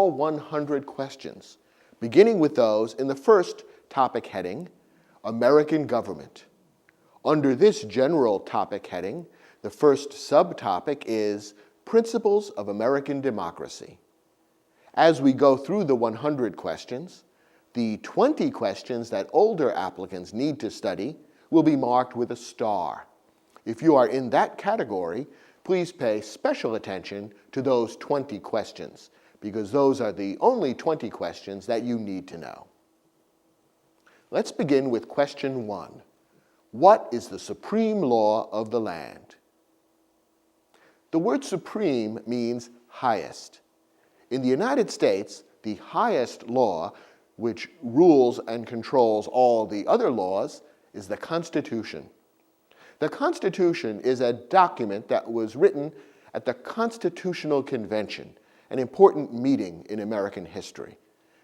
all 100 questions, beginning with those in the first topic heading, American Government. Under this general topic heading, the first subtopic is Principles of American Democracy. As we go through the 100 questions, the 20 questions that older applicants need to study will be marked with a star. If you are in that category, please pay special attention to those 20 questions, because those are the only 20 questions that you need to know. Let's begin with question 1. What is the supreme law of the land? The word supreme means highest. In the United States, the highest law, which rules and controls all the other laws, is the Constitution. The Constitution is a document that was written at the Constitutional Convention, an important meeting in American history.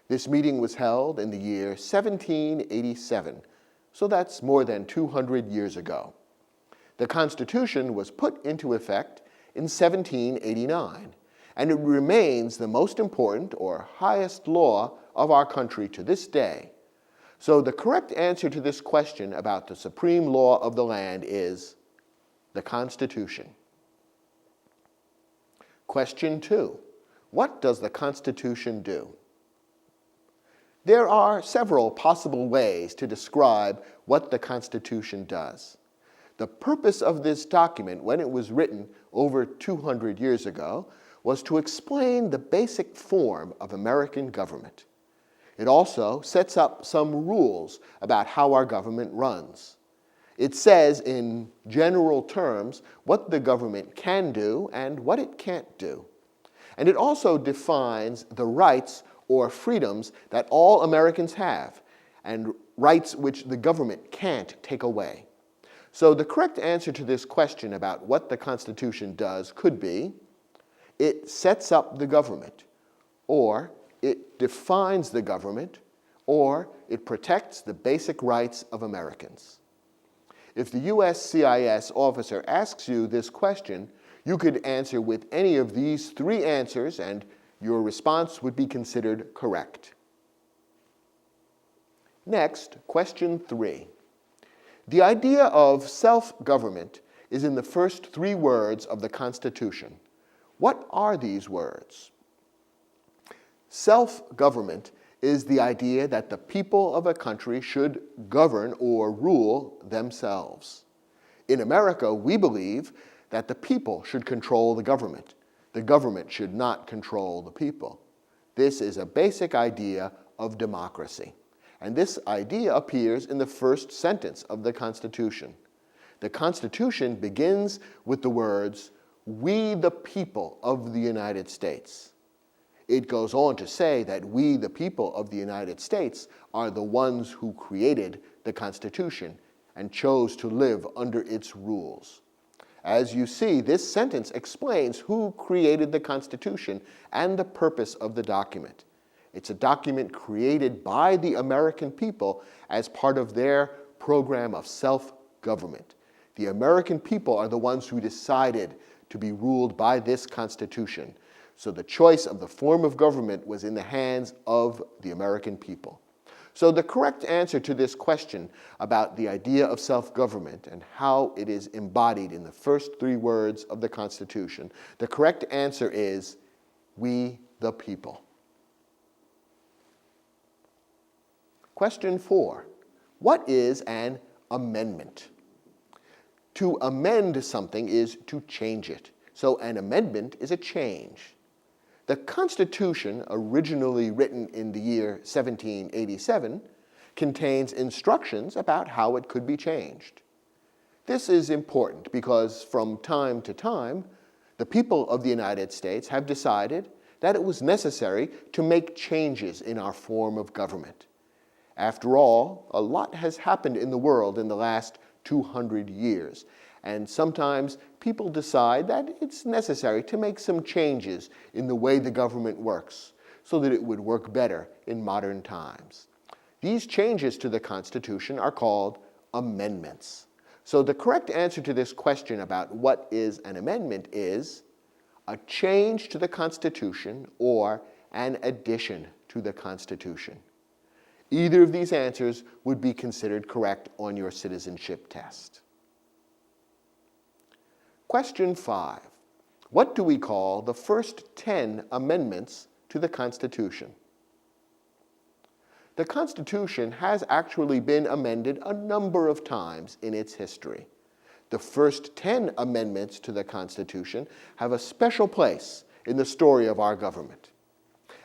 This meeting was held in the year 1787, so that's more than 200 years ago. The Constitution was put into effect in 1789, and it remains the most important or highest law of our country to this day. So the correct answer to this question about the supreme law of the land is the Constitution. Question 2. What does the Constitution do? There are several possible ways to describe what the Constitution does. The purpose of this document, when it was written over 200 years ago, was to explain the basic form of American government. It also sets up some rules about how our government runs. It says in general terms what the government can do and what it can't do. And it also defines the rights or freedoms that all Americans have, and rights which the government can't take away. So the correct answer to this question about what the Constitution does could be, it sets up the government, or it defines the government, or it protects the basic rights of Americans. If the USCIS officer asks you this question, you could answer with any of these 3 answers and your response would be considered correct. Next, question 3. The idea of self-government is in the first 3 words of the Constitution. What are these words? Self-government is the idea that the people of a country should govern or rule themselves. In America, we believe that the people should control the government. The government should not control the people. This is a basic idea of democracy. And this idea appears in the first sentence of the Constitution. The Constitution begins with the words, "We the people of the United States." It goes on to say that we the people of the United States are the ones who created the Constitution and chose to live under its rules. As you see, this sentence explains who created the Constitution and the purpose of the document. It's a document created by the American people as part of their program of self-government. The American people are the ones who decided to be ruled by this Constitution. So the choice of the form of government was in the hands of the American people. So the correct answer to this question about the idea of self-government and how it is embodied in the first 3 words of the Constitution, the correct answer is, we the people. Question 4. What is an amendment? To amend something is to change it. So an amendment is a change. The Constitution, originally written in the year 1787, contains instructions about how it could be changed. This is important because from time to time, the people of the United States have decided that it was necessary to make changes in our form of government. After all, a lot has happened in the world in the last 200 years, and sometimes people decide that it's necessary to make some changes in the way the government works so that it would work better in modern times. These changes to the Constitution are called amendments. So the correct answer to this question about what is an amendment is a change to the Constitution or an addition to the Constitution? Either of these answers would be considered correct on your citizenship test. Question 5. What do we call the first 10 amendments to the Constitution? The Constitution has actually been amended a number of times in its history. The first 10 amendments to the Constitution have a special place in the story of our government.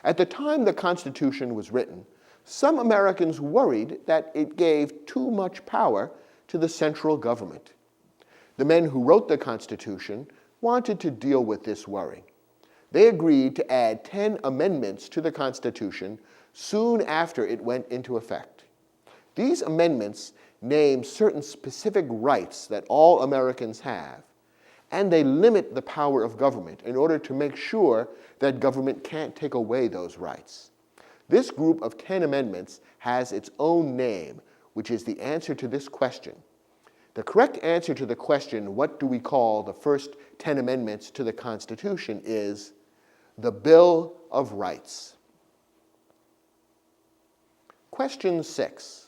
At the time the Constitution was written, some Americans worried that it gave too much power to the central government. The men who wrote the Constitution wanted to deal with this worry. They agreed to add 10 amendments to the Constitution soon after it went into effect. These amendments name certain specific rights that all Americans have, and they limit the power of government in order to make sure that government can't take away those rights. This group of 10 amendments has its own name, which is the answer to this question. The correct answer to the question, what do we call the first 10 amendments to the Constitution, is the Bill of Rights. Question 6.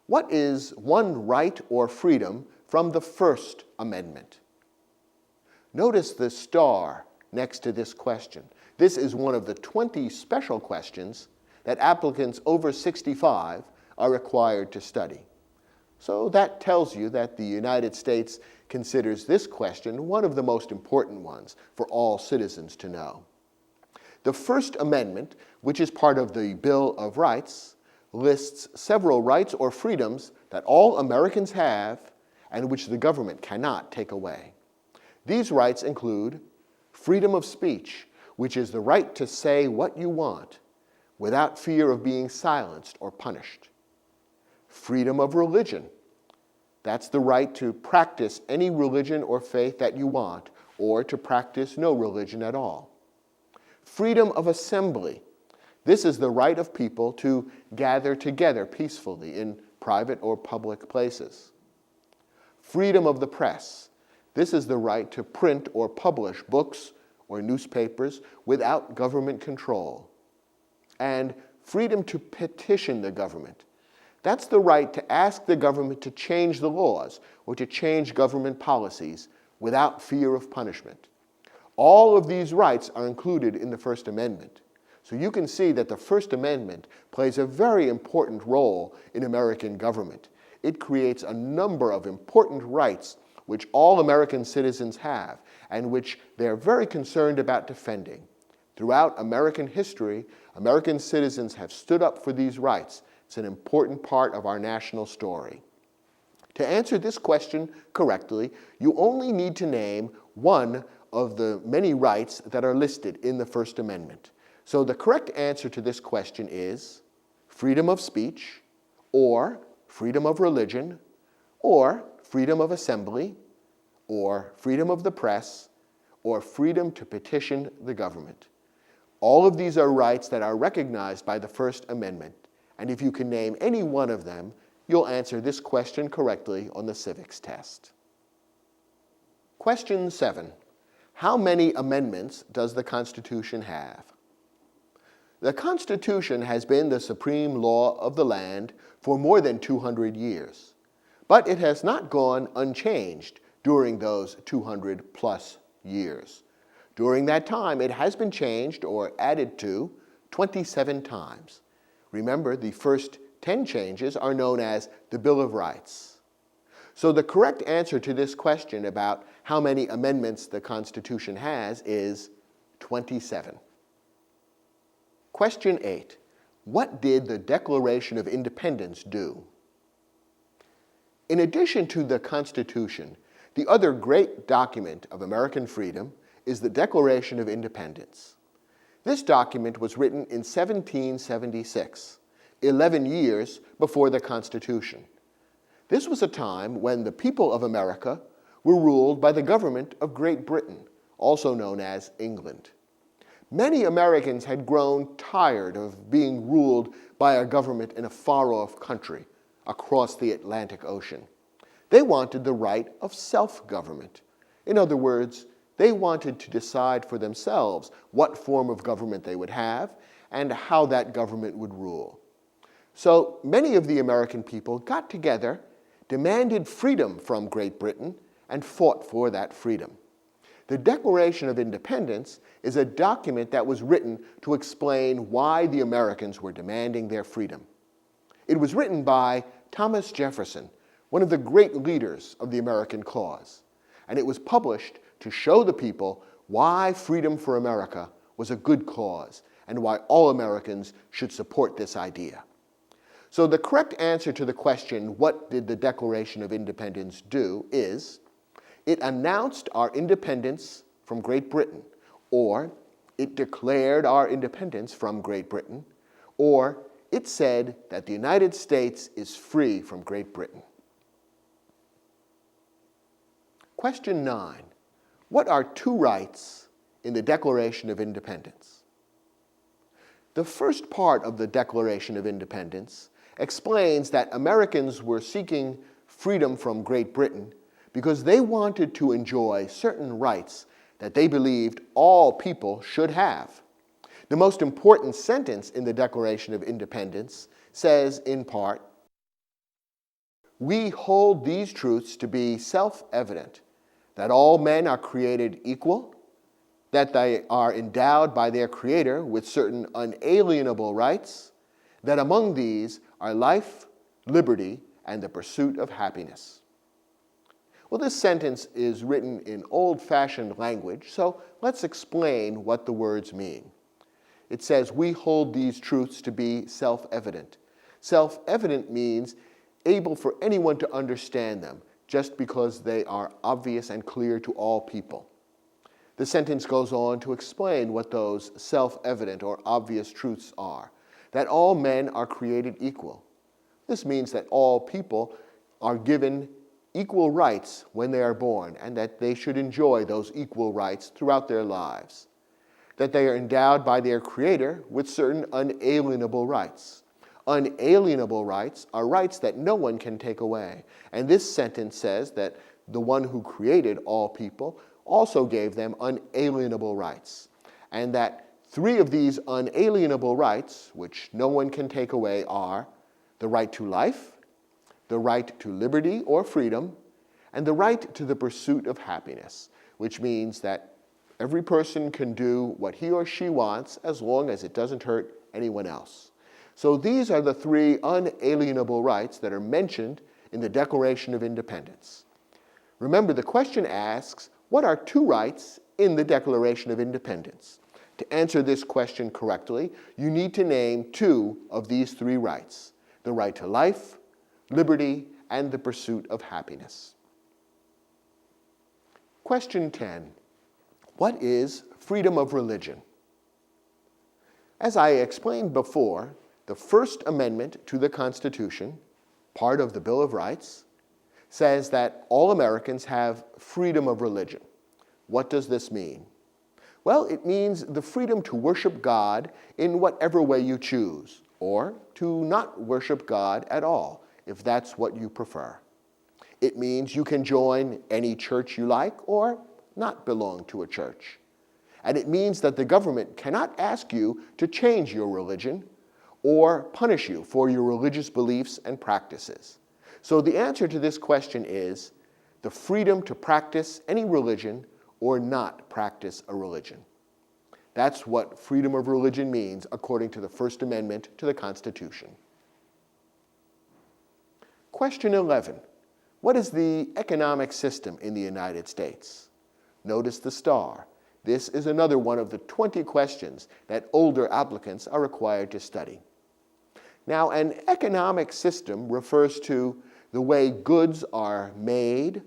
What is one right or freedom from the First Amendment? Notice the star next to this question. This is one of the 20 special questions that applicants over 65 are required to study. So that tells you that the United States considers this question one of the most important ones for all citizens to know. The First Amendment, which is part of the Bill of Rights, lists several rights or freedoms that all Americans have and which the government cannot take away. These rights include freedom of speech, which is the right to say what you want without fear of being silenced or punished. Freedom of religion. That's the right to practice any religion or faith that you want, or to practice no religion at all. Freedom of assembly. This is the right of people to gather together peacefully in private or public places. Freedom of the press. This is the right to print or publish books or newspapers without government control. And freedom to petition the government. That's the right to ask the government to change the laws or to change government policies without fear of punishment. All of these rights are included in the First Amendment. So you can see that the First Amendment plays a very important role in American government. It creates a number of important rights which all American citizens have and which they're very concerned about defending. Throughout American history, American citizens have stood up for these rights. It's an important part of our national story. To answer this question correctly, you only need to name one of the many rights that are listed in the First Amendment. So the correct answer to this question is freedom of speech, or freedom of religion, or freedom of assembly, or freedom of the press, or freedom to petition the government. All of these are rights that are recognized by the First Amendment, and if you can name any one of them, you'll answer this question correctly on the civics test. Question 7. How many amendments does the Constitution have? The Constitution has been the supreme law of the land for more than 200 years, but it has not gone unchanged during those 200-plus years. During that time, it has been changed or added to 27 times. Remember, the first 10 changes are known as the Bill of Rights. So the correct answer to this question about how many amendments the Constitution has is 27. Question 8. What did the Declaration of Independence do? In addition to the Constitution, the other great document of American freedom is the Declaration of Independence. This document was written in 1776, 11 years before the Constitution. This was a time when the people of America were ruled by the government of Great Britain, also known as England. Many Americans had grown tired of being ruled by a government in a far-off country across the Atlantic Ocean. They wanted the right of self-government. In other words, they wanted to decide for themselves what form of government they would have and how that government would rule. So many of the American people got together, demanded freedom from Great Britain, and fought for that freedom. The Declaration of Independence is a document that was written to explain why the Americans were demanding their freedom. It was written by Thomas Jefferson, one of the great leaders of the American cause, and it was published to show the people why freedom for America was a good cause and why all Americans should support this idea. So the correct answer to the question, what did the Declaration of Independence do, is it announced our independence from Great Britain, or it declared our independence from Great Britain, or it said that the United States is free from Great Britain. Question 9. What are two rights in the Declaration of Independence? The first part of the Declaration of Independence explains that Americans were seeking freedom from Great Britain because they wanted to enjoy certain rights that they believed all people should have. The most important sentence in the Declaration of Independence says, in part, "We hold these truths to be self-evident, that all men are created equal, that they are endowed by their Creator with certain unalienable rights, that among these are life, liberty, and the pursuit of happiness." Well, this sentence is written in old-fashioned language, so let's explain what the words mean. It says, "We hold these truths to be self-evident." Self-evident means able for anyone to understand them, just because they are obvious and clear to all people. The sentence goes on to explain what those self-evident or obvious truths are. That all men are created equal. This means that all people are given equal rights when they are born, and that they should enjoy those equal rights throughout their lives. That they are endowed by their Creator with certain unalienable rights. Unalienable rights are rights that no one can take away. And this sentence says that the one who created all people also gave them unalienable rights. And that three of these unalienable rights, which no one can take away, are the right to life, the right to liberty or freedom, and the right to the pursuit of happiness, which means that every person can do what he or she wants as long as it doesn't hurt anyone else. So these are the three unalienable rights that are mentioned in the Declaration of Independence. Remember, the question asks, what are two rights in the Declaration of Independence? To answer this question correctly, you need to name two of these three rights: the right to life, liberty, and the pursuit of happiness. Question 10. What is freedom of religion? As I explained before, the First Amendment to the Constitution, part of the Bill of Rights, says that all Americans have freedom of religion. What does this mean? Well, it means the freedom to worship God in whatever way you choose, or to not worship God at all, if that's what you prefer. It means you can join any church you like or not belong to a church. And it means that the government cannot ask you to change your religion or punish you for your religious beliefs and practices. So the answer to this question is the freedom to practice any religion or not practice a religion. That's what freedom of religion means according to the First Amendment to the Constitution. Question 11. What is the economic system in the United States? Notice the star. This is another one of the 20 questions that older applicants are required to study. Now, an economic system refers to the way goods are made,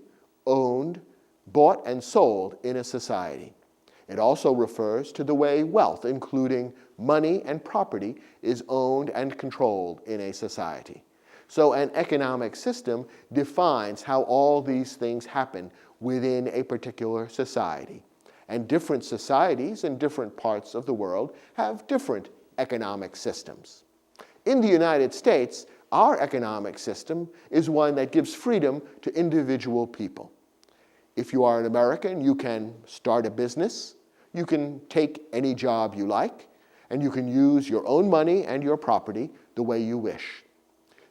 owned, bought, and sold in a society. It also refers to the way wealth, including money and property, is owned and controlled in a society. So an economic system defines how all these things happen within a particular society. And different societies in different parts of the world have different economic systems. In the United States, our economic system is one that gives freedom to individual people. If you are an American, you can start a business, you can take any job you like, and you can use your own money and your property the way you wish.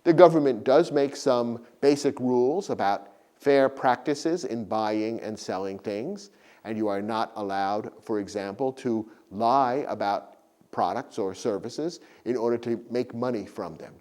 The government does make some basic rules about fair practices in buying and selling things, and you are not allowed, for example, to lie about products or services in order to make money from them.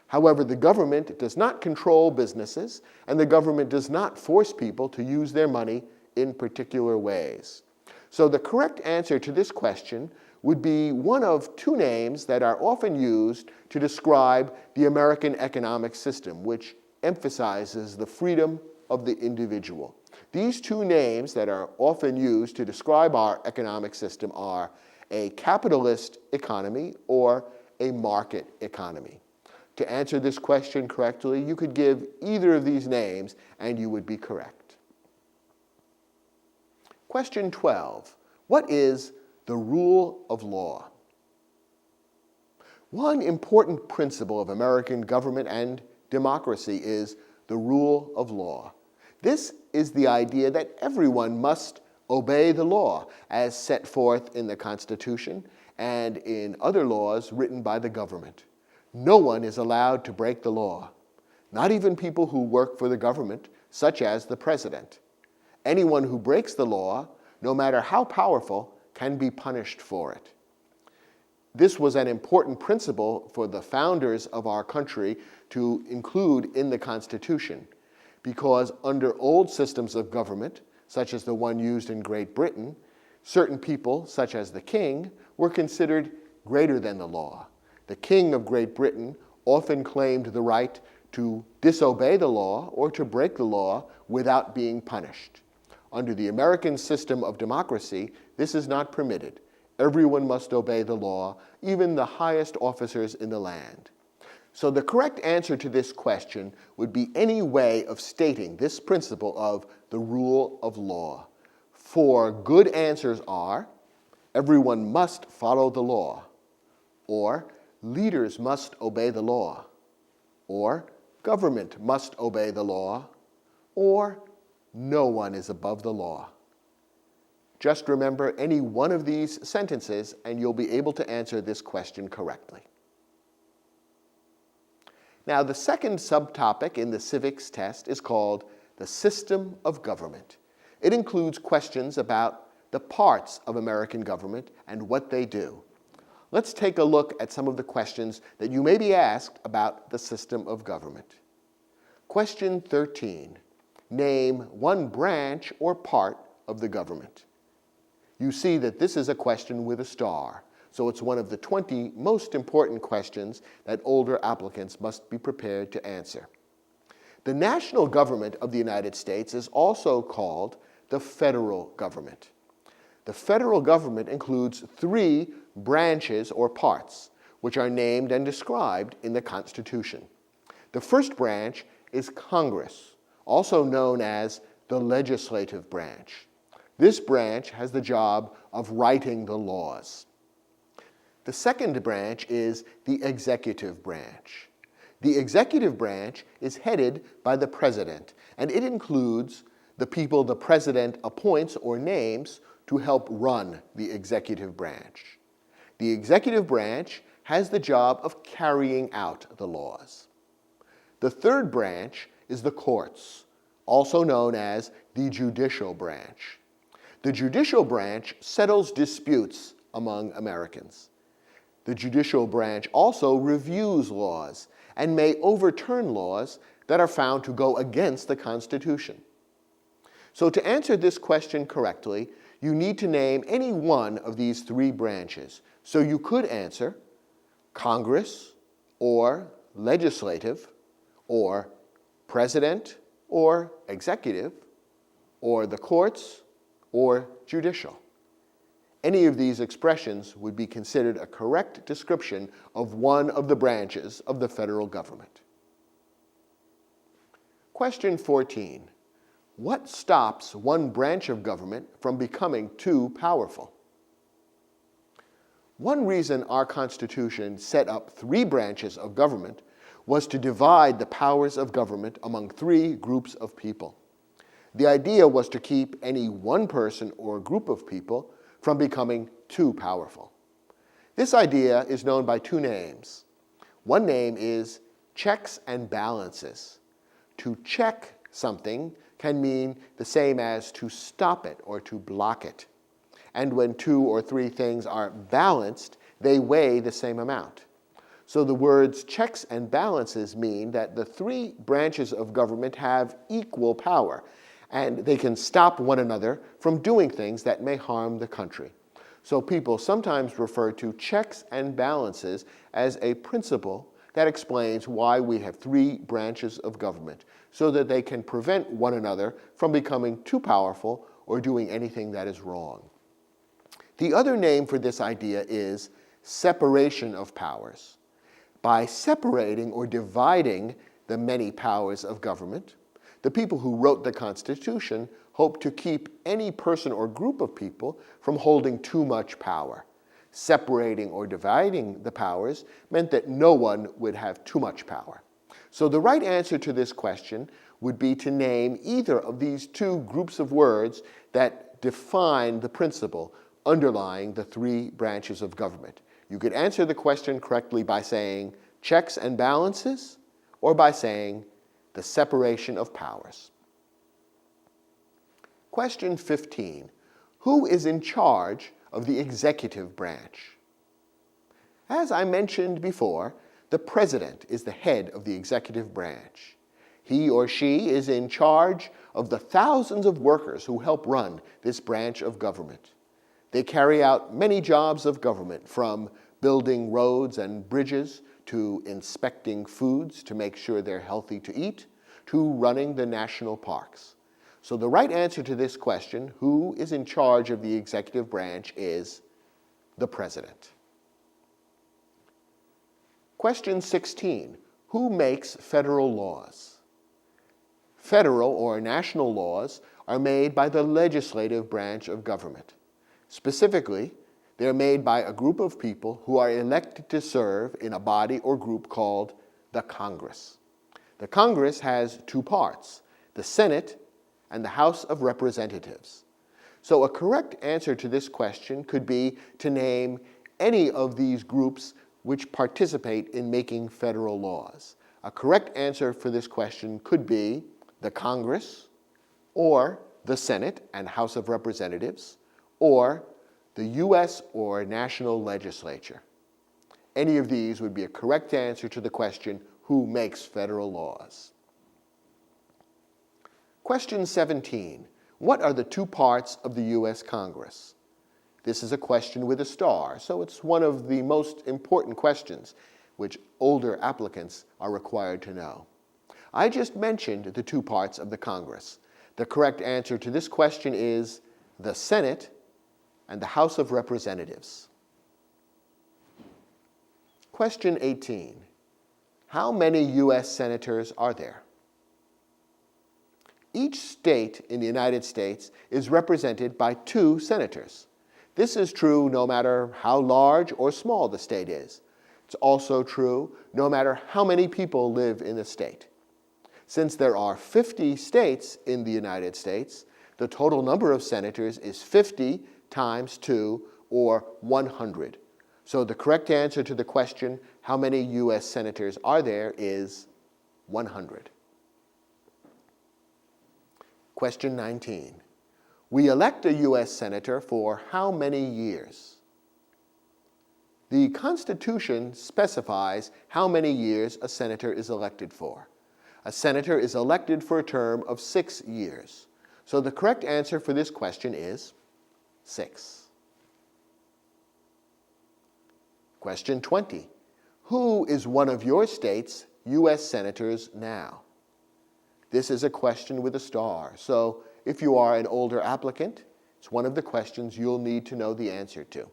However, the government does not control businesses, and the government does not force people to use their money in particular ways. So the correct answer to this question would be one of two names that are often used to describe the American economic system, which emphasizes the freedom of the individual. These two names that are often used to describe our economic system are a capitalist economy or a market economy. To answer this question correctly, you could give either of these names and you would be correct. Question 12. What is the rule of law? One important principle of American government and democracy is the rule of law. This is the idea that everyone must obey the law as set forth in the Constitution and in other laws written by the government. No one is allowed to break the law, not even people who work for the government, such as the president. Anyone who breaks the law, no matter how powerful, can be punished for it. This was an important principle for the founders of our country to include in the Constitution, because under old systems of government, such as the one used in Great Britain, certain people, such as the king, were considered greater than the law. The king of Great Britain often claimed the right to disobey the law or to break the law without being punished. Under the American system of democracy, this is not permitted. Everyone must obey the law, even the highest officers in the land. So the correct answer to this question would be any way of stating this principle of the rule of law. Four good answers are: everyone must follow the law, or leaders must obey the law, or government must obey the law, or no one is above the law. Just remember any one of these sentences and you'll be able to answer this question correctly. Now, the second subtopic in the civics test is called the system of government. It includes questions about the parts of American government and what they do. Let's take a look at some of the questions that you may be asked about the system of government. Question 13. Name one branch or part of the government. You see that this is a question with a star, so it's one of the 20 most important questions that older applicants must be prepared to answer. The national government of the United States is also called the federal government. The federal government includes three branches or parts, which are named and described in the Constitution. The first branch is Congress, also known as the legislative branch. This branch has the job of writing the laws. The second branch is the executive branch. The executive branch is headed by the president, and it includes the people the president appoints or names to help run the executive branch. The executive branch has the job of carrying out the laws. The third branch is the courts, also known as the judicial branch. The judicial branch settles disputes among Americans. The judicial branch also reviews laws and may overturn laws that are found to go against the Constitution. So to answer this question correctly, you need to name any one of these three branches. So you could answer Congress, or legislative, or president, or executive, or the courts, or judicial. Any of these expressions would be considered a correct description of one of the branches of the federal government. Question 14. What stops one branch of government from becoming too powerful? One reason our Constitution set up three branches of government was to divide the powers of government among three groups of people. The idea was to keep any one person or group of people from becoming too powerful. This idea is known by two names. One name is checks and balances. To check something can mean the same as to stop it or to block it. And when two or three things are balanced, they weigh the same amount. So the words checks and balances mean that the three branches of government have equal power, and they can stop one another from doing things that may harm the country. So people sometimes refer to checks and balances as a principle that explains why we have three branches of government, so that they can prevent one another from becoming too powerful or doing anything that is wrong. The other name for this idea is separation of powers. By separating or dividing the many powers of government, the people who wrote the Constitution hoped to keep any person or group of people from holding too much power. Separating or dividing the powers meant that no one would have too much power. So the right answer to this question would be to name either of these two groups of words that define the principle underlying the three branches of government. You could answer the question correctly by saying checks and balances, or by saying the separation of powers. Question 15. Who is in charge of the executive branch? As I mentioned before, the president is the head of the executive branch. He or she is in charge of the thousands of workers who help run this branch of government. They carry out many jobs of government, from building roads and bridges, to inspecting foods to make sure they're healthy to eat, to running the national parks. So the right answer to this question, who is in charge of the executive branch, is the president. Question 16, who makes federal laws? Federal or national laws are made by the legislative branch of government. Specifically, they're made by a group of people who are elected to serve in a body or group called the Congress. The Congress has two parts, the Senate and the House of Representatives. So a correct answer to this question could be to name any of these groups which participate in making federal laws. A correct answer for this question could be the Congress, or the Senate and House of Representatives, or the U.S. or national legislature. Any of these would be a correct answer to the question, who makes federal laws? Question 17, what are the two parts of the U.S. Congress? This is a question with a star, so it's one of the most important questions which older applicants are required to know. I just mentioned the two parts of the Congress. The correct answer to this question is the Senate and the House of Representatives. Question 18. How many U.S. senators are there? Each state in the United States is represented by 2 senators. This is true no matter how large or small the state is. It's also true no matter how many people live in the state. Since there are 50 states in the United States, the total number of senators is 50 times 2, or 100. So the correct answer to the question, how many U.S. senators are there, is 100. Question 19. We elect a U.S. senator for how many years? The Constitution specifies how many years a senator is elected for. A senator is elected for a term of 6 years. So the correct answer for this question is 6. Question 20. Who is one of your state's U.S. senators now? This is a question with a star, so if you are an older applicant, it's one of the questions you'll need to know the answer to.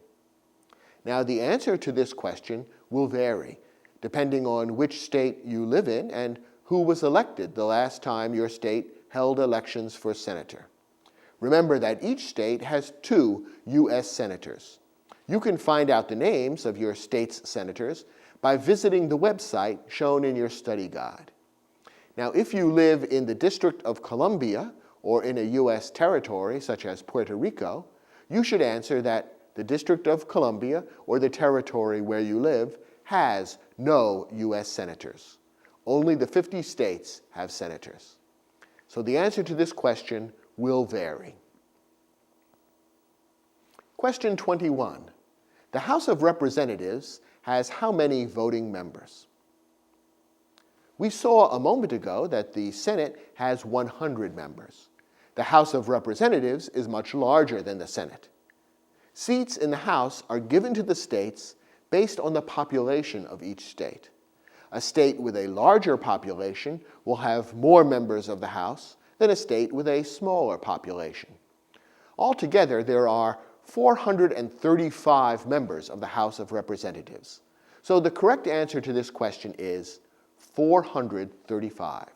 Now, the answer to this question will vary depending on which state you live in and who was elected the last time your state held elections for senator. Remember that each state has 2 U.S. senators. You can find out the names of your state's senators by visiting the website shown in your study guide. Now, if you live in the District of Columbia or in a U.S. territory such as Puerto Rico, you should answer that the District of Columbia or the territory where you live has no U.S. senators. Only the 50 states have senators. So the answer to this question will vary. Question 21. The House of Representatives has how many voting members? We saw a moment ago that the Senate has 100 members. The House of Representatives is much larger than the Senate. Seats in the House are given to the states based on the population of each state. A state with a larger population will have more members of the House than a state with a smaller population. Altogether, there are 435 members of the House of Representatives. So the correct answer to this question is 435.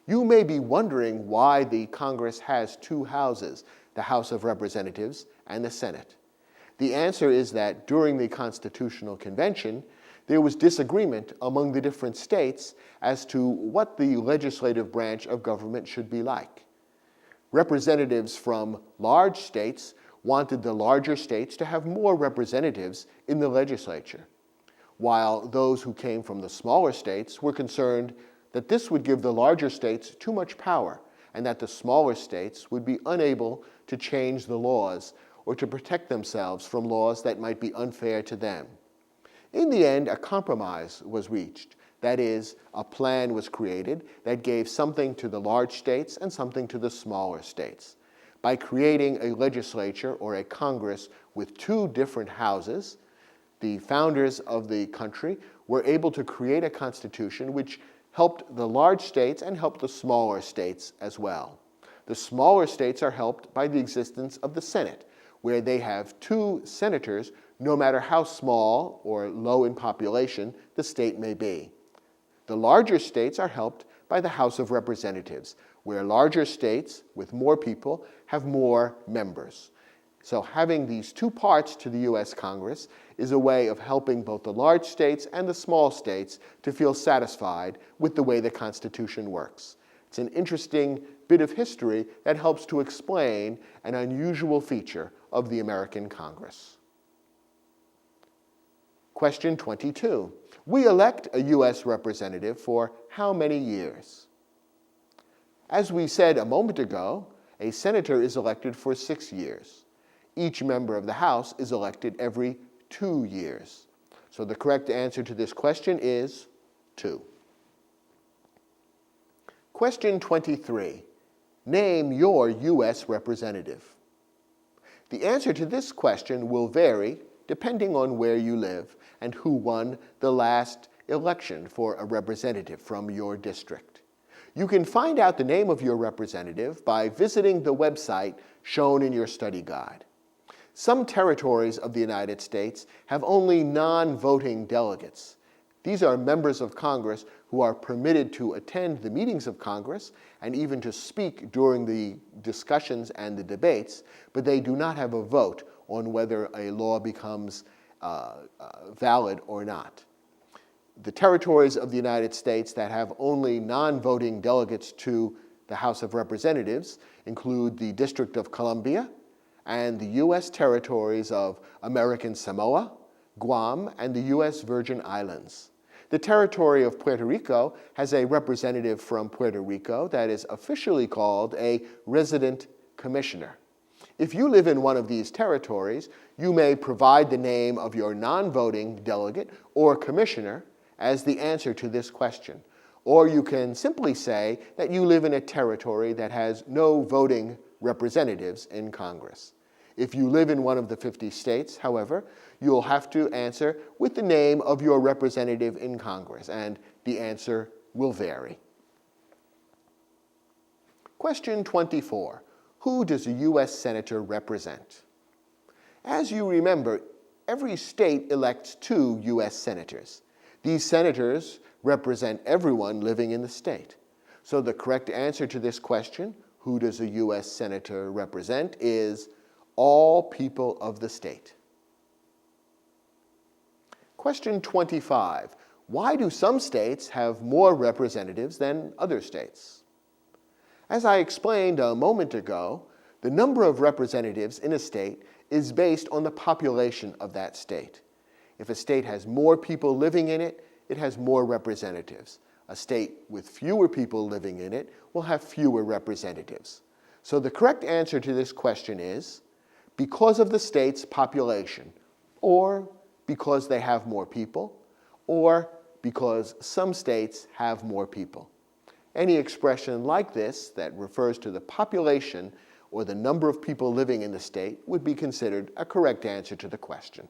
You may be wondering why the Congress has two houses, the House of Representatives and the Senate. The answer is that during the Constitutional Convention, there was disagreement among the different states as to what the legislative branch of government should be like. Representatives from large states wanted the larger states to have more representatives in the legislature, while those who came from the smaller states were concerned that this would give the larger states too much power and that the smaller states would be unable to change the laws or to protect themselves from laws that might be unfair to them. In the end, a compromise was reached. That is, a plan was created that gave something to the large states and something to the smaller states. By creating a legislature or a Congress with two different houses, the founders of the country were able to create a constitution which helped the large states and helped the smaller states as well. The smaller states are helped by the existence of the Senate, where they have two senators no matter how small or low in population the state may be. The larger states are helped by the House of Representatives, where larger states with more people have more members. So having these two parts to the U.S. Congress is a way of helping both the large states and the small states to feel satisfied with the way the Constitution works. It's an interesting bit of history that helps to explain an unusual feature of the American Congress. Question 22. We elect a U.S. representative for how many years? As we said a moment ago, a senator is elected for 6 years. Each member of the House is elected every 2 years. So the correct answer to this question is 2. Question 23. Name your U.S. representative. The answer to this question will vary depending on where you live and who won the last election for a representative from your district. You can find out the name of your representative by visiting the website shown in your study guide. Some territories of the United States have only non-voting delegates. These are members of Congress who are permitted to attend the meetings of Congress and even to speak during the discussions and the debates, but they do not have a vote on whether a law becomes valid or not. The territories of the United States that have only non-voting delegates to the House of Representatives include the District of Columbia and the U.S. territories of American Samoa, Guam, and the U.S. Virgin Islands. The territory of Puerto Rico has a representative from Puerto Rico that is officially called a resident commissioner. If you live in one of these territories, you may provide the name of your non-voting delegate or commissioner as the answer to this question. Or you can simply say that you live in a territory that has no voting representatives in Congress. If you live in one of the 50 states, however, you'll have to answer with the name of your representative in Congress, and the answer will vary. Question 24. Who does a U.S. Senator represent? As you remember, every state elects 2 U.S. senators. These senators represent everyone living in the state. So the correct answer to this question, who does a U.S. Senator represent, is all people of the state. Question 25. Why do some states have more representatives than other states? As I explained a moment ago, the number of representatives in a state is based on the population of that state. If a state has more people living in it, it has more representatives. A state with fewer people living in it will have fewer representatives. So the correct answer to this question is because of the state's population, or because they have more people, or because some states have more people. Any expression like this that refers to the population or the number of people living in the state would be considered a correct answer to the question.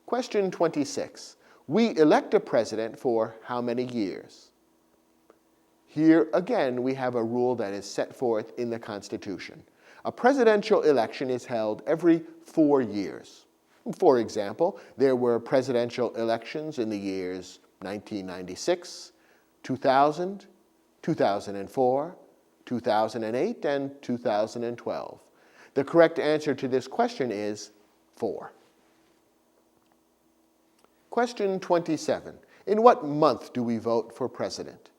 Question 26. We elect a president for how many years? Here again we have a rule that is set forth in the Constitution. A presidential election is held every 4 years. For example, there were presidential elections in the years 1996, 2000, 2004, 2008, and 2012. The correct answer to this question is 4. Question 27. In what month do we vote for president?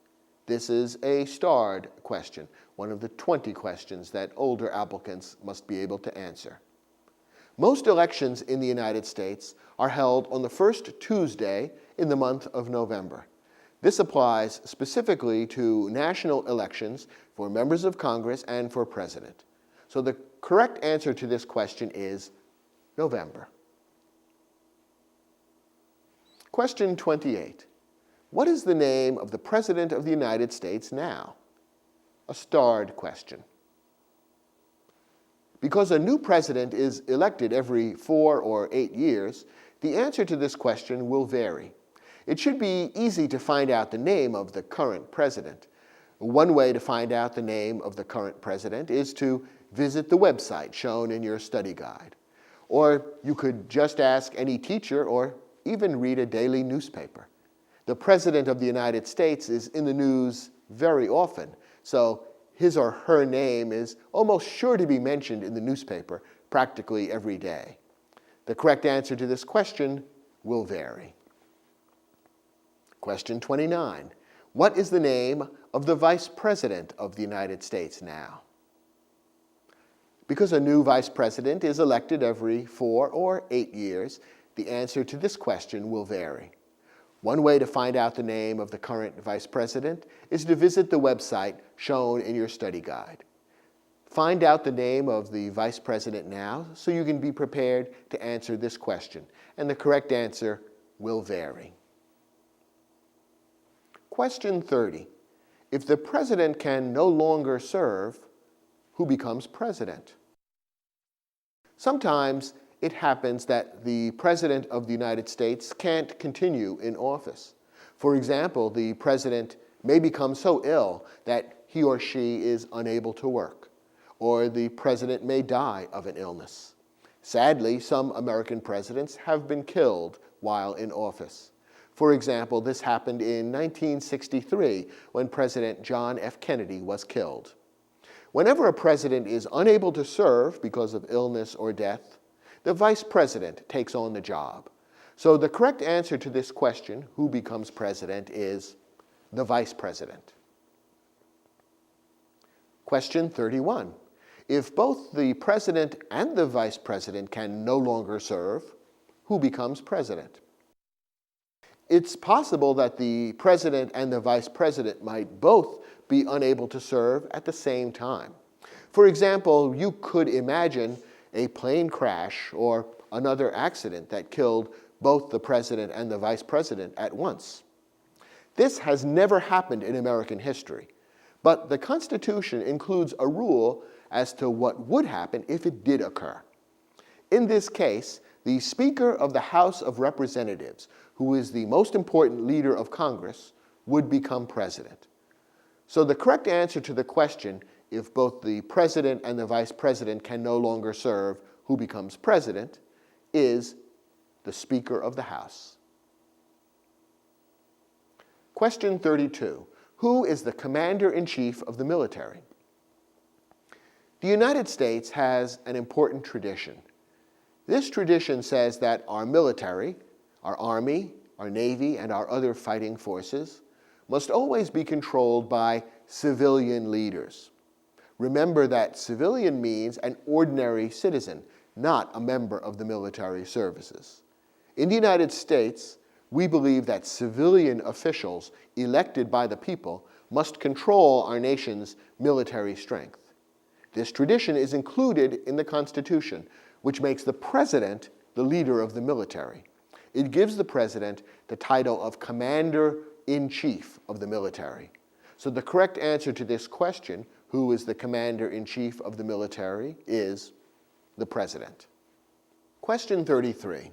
This is a starred question, one of the 20 questions that older applicants must be able to answer. Most elections in the United States are held on the first Tuesday in the month of November. This applies specifically to national elections for members of Congress and for president. So the correct answer to this question is November. Question 28. What is the name of the President of the United States now? A starred question. Because a new president is elected every 4 or 8 years, the answer to this question will vary. It should be easy to find out the name of the current president. One way to find out the name of the current president is to visit the website shown in your study guide. Or you could just ask any teacher or even read a daily newspaper. The President of the United States is in the news very often, so his or her name is almost sure to be mentioned in the newspaper practically every day. The correct answer to this question will vary. Question 29. What is the name of the Vice President of the United States now? Because a new Vice President is elected every 4 or 8 years, the answer to this question will vary. One way to find out the name of the current Vice President is to visit the website shown in your study guide. Find out the name of the Vice President now so you can be prepared to answer this question, and the correct answer will vary. Question 30. If the President can no longer serve, who becomes President? Sometimes it happens that the President of the United States can't continue in office. For example, the President may become so ill that he or she is unable to work, or the President may die of an illness. Sadly, some American presidents have been killed while in office. For example, this happened in 1963 when President John F. Kennedy was killed. Whenever a president is unable to serve because of illness or death, the Vice President takes on the job. So the correct answer to this question, who becomes president, is the Vice President. Question 31. If both the President and the Vice President can no longer serve, who becomes president? It's possible that the President and the Vice President might both be unable to serve at the same time. For example, you could imagine a plane crash or another accident that killed both the President and the Vice President at once. This has never happened in American history, but the Constitution includes a rule as to what would happen if it did occur. In this case, the Speaker of the House of Representatives, who is the most important leader of Congress, would become president. So the correct answer to the question, if both the President and the Vice President can no longer serve, who becomes president, is the Speaker of the House. Question 32. Who is the Commander-in-Chief of the military? The United States has an important tradition. This tradition says that our military, our Army, our Navy, and our other fighting forces must always be controlled by civilian leaders. Remember that civilian means an ordinary citizen, not a member of the military services. In the United States, we believe that civilian officials elected by the people must control our nation's military strength. This tradition is included in the Constitution, which makes the president the leader of the military. It gives the president the title of Commander-in-Chief of the military. So the correct answer to this question, who is the Commander-in-Chief of the military, is the president. Question 33.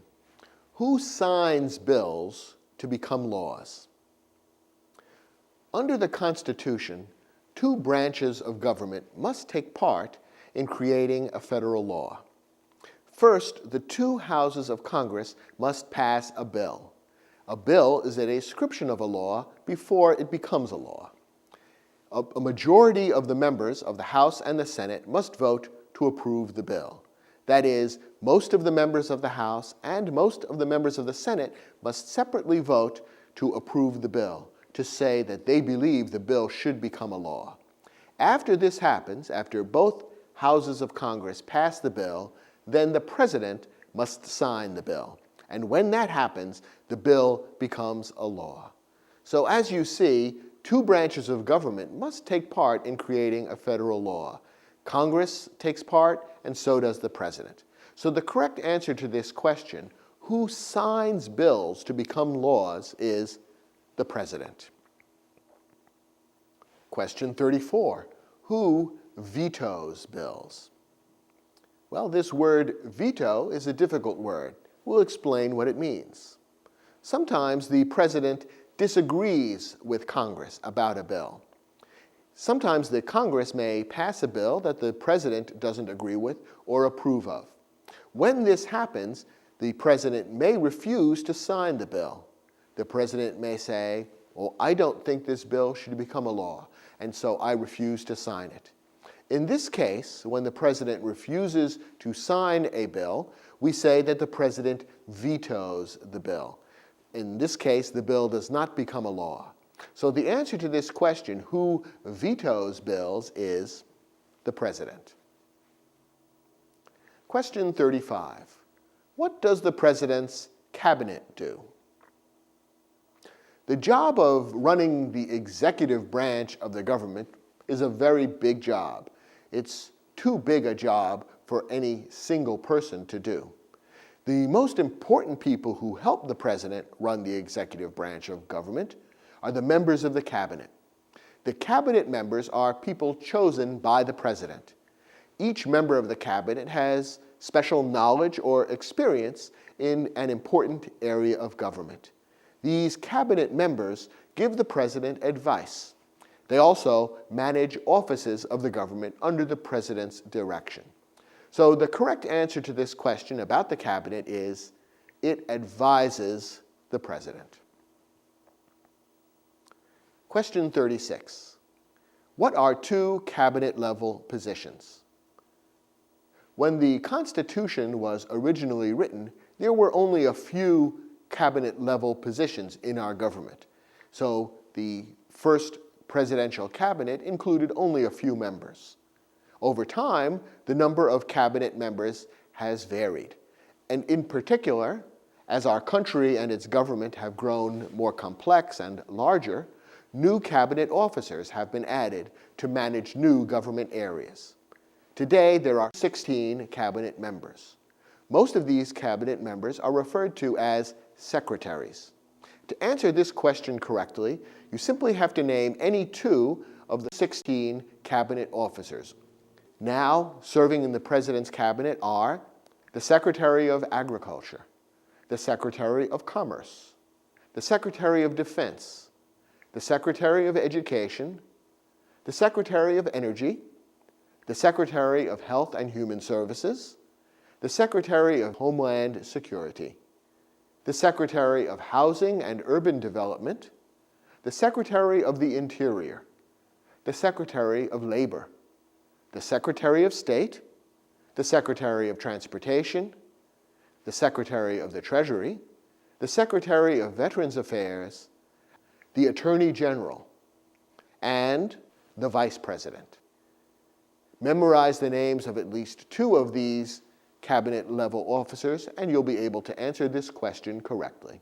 Who signs bills to become laws? Under the Constitution, two branches of government must take part in creating a federal law. First, the two houses of Congress must pass a bill. A bill is a description of a law before it becomes a law. A majority of the members of the House and the Senate must vote to approve the bill. That is, most of the members of the House and most of the members of the Senate must separately vote to approve the bill, to say that they believe the bill should become a law. After this happens, after both houses of Congress pass the bill, then the president must sign the bill. And when that happens, the bill becomes a law. So as you see, two branches of government must take part in creating a federal law. Congress takes part, and so does the president. So the correct answer to this question, who signs bills to become laws, is the president. Question 34. Who vetoes bills? Well, this word veto is a difficult word. We'll explain what it means. Sometimes the president disagrees with Congress about a bill. Sometimes the Congress may pass a bill that the president doesn't agree with or approve of. When this happens, the president may refuse to sign the bill. The president may say, "Well, I don't think this bill should become a law, and so I refuse to sign it." In this case, when the president refuses to sign a bill, we say that the president vetoes the bill. In this case, the bill does not become a law. So the answer to this question, who vetoes bills, is the president. Question 35. What does the president's cabinet do? The job of running the executive branch of the government is a very big job. It's too big a job for any single person to do. The most important people who help the president run the executive branch of government are the members of the cabinet. The cabinet members are people chosen by the president. Each member of the cabinet has special knowledge or experience in an important area of government. These cabinet members give the president advice. They also manage offices of the government under the president's direction. So the correct answer to this question about the cabinet is it advises the president. Question 36. What are two cabinet-level positions? When the Constitution was originally written, there were only a few cabinet-level positions in our government. So the first presidential cabinet included only a few members. Over time, the number of cabinet members has varied. And in particular, as our country and its government have grown more complex and larger, new cabinet officers have been added to manage new government areas. Today, there are 16 cabinet members. Most of these cabinet members are referred to as secretaries. To answer this question correctly, you simply have to name any two of the 16 cabinet officers. Now, serving in the President's cabinet are the Secretary of Agriculture, the Secretary of Commerce, the Secretary of Defense, the Secretary of Education, the Secretary of Energy, the Secretary of Health and Human Services, the Secretary of Homeland Security, the Secretary of Housing and Urban Development, the Secretary of the Interior, the Secretary of Labor, the Secretary of State, the Secretary of Transportation, the Secretary of the Treasury, the Secretary of Veterans Affairs, the Attorney General, and the Vice President. Memorize the names of at least 2 of these cabinet-level officers, and you'll be able to answer this question correctly.